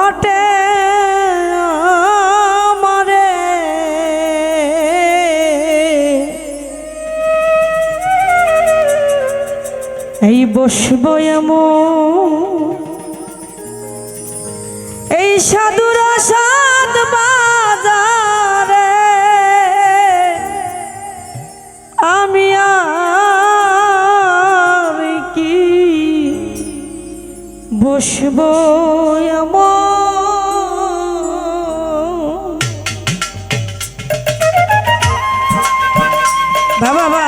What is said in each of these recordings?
ঘটে আমারে এই বসবো এই সাধুর সাত বাজারে আমি আর কি বসবো বাবা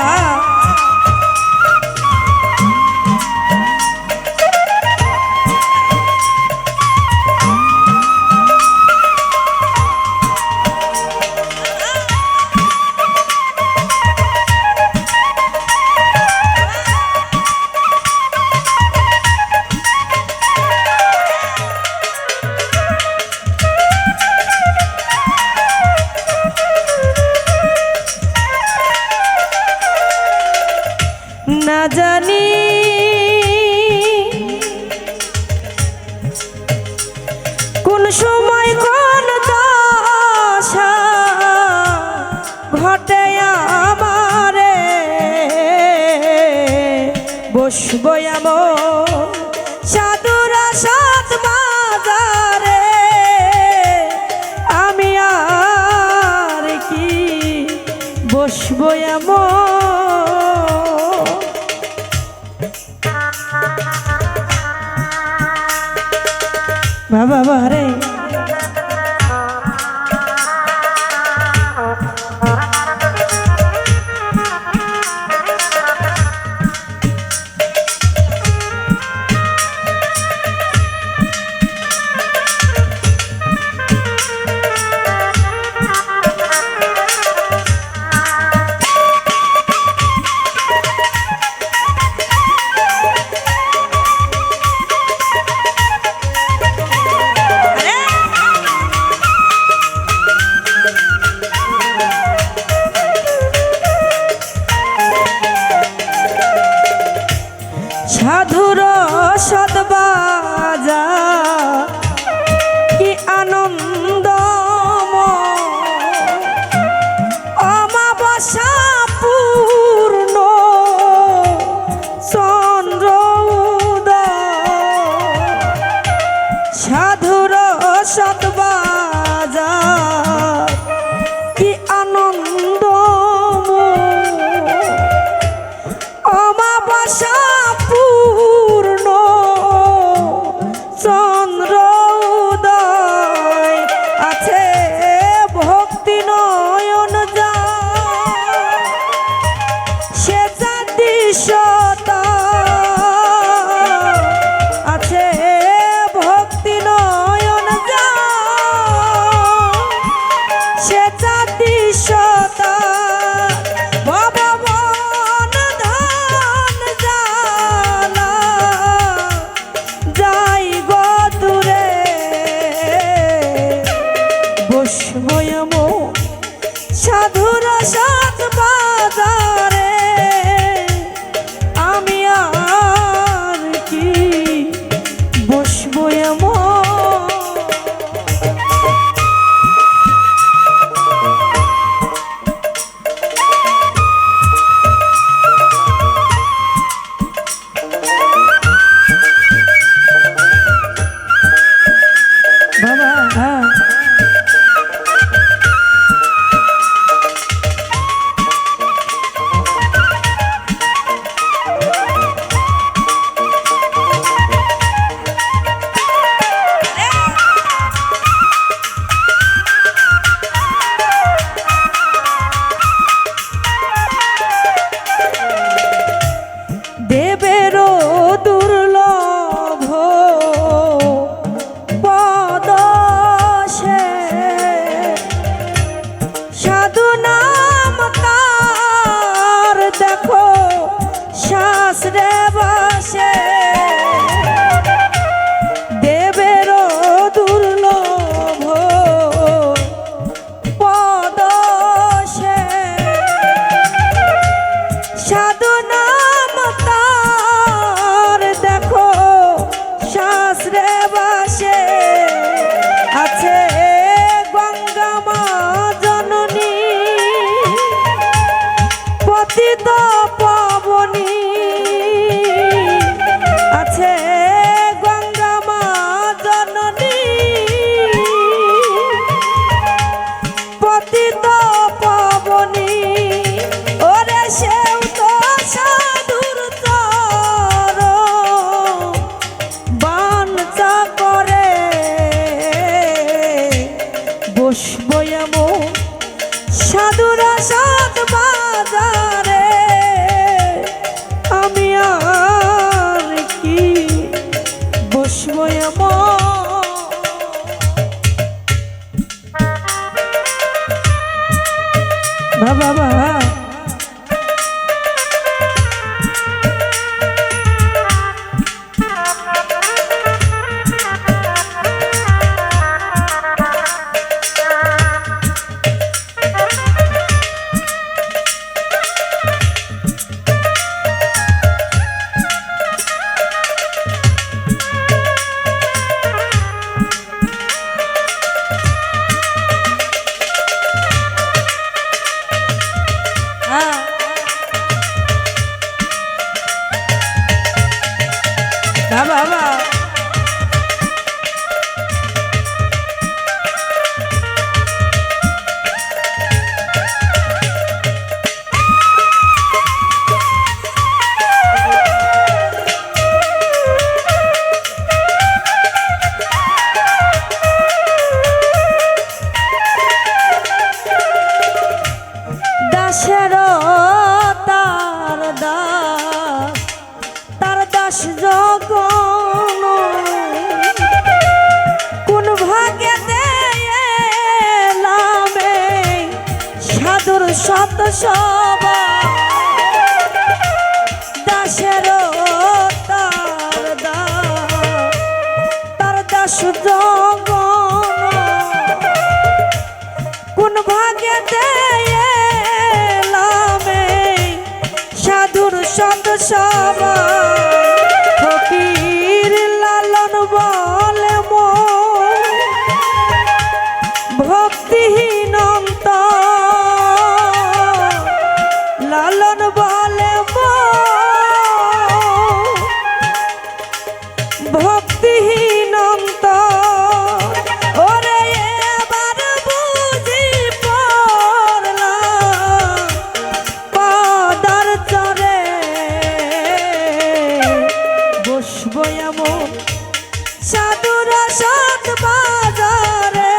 না জানি কোন সময় কোন দশা ঘটে আমারে বসবো সাধুর সাত বাজারে আমি আর কি বসবো বাবা রে সাধুর সদবাজার কি আনন্দ অমাবস্যা পূর্ণ চন্দ্র সাধুর সদবাজার কি আনন্দ অমাবস্যা পূর্ণ চন্দ্র উদয় আছে ভক্তি নয়ন যা সে দৃশ্যতা আছে ভক্তি নয়ন যা বাবা বাবা দাসের তার দাস যখন কোন ভাগে দেলামে সাধুর শত সবা দাসের তার দাস যখন কোন ভাগে দেলামে সাধুর শত সবা ফকির লালন বলে ভক্তিহীন লালন বলে ভক্তিহীন ওরে এবার বুঝি পড়লাম পাদার চরে বসবো এমন সাধুর সৎ বাজারে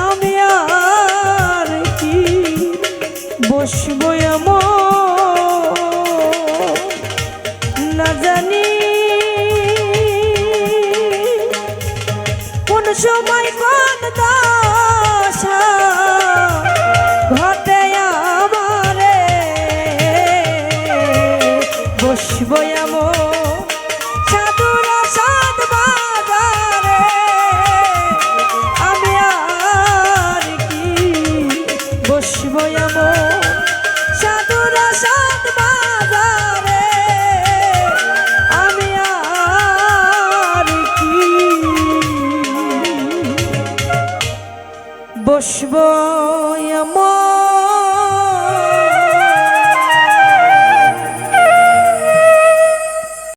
আমি আর কি বসবো এমন না জানি কোন সময় কোন দশা ঘটে আমারে বসবো এমন সাধুর সৎ বাজারে আমি আর কি বসবো এমন সাধুর সৎ বাজারে আমি আর কি বসবো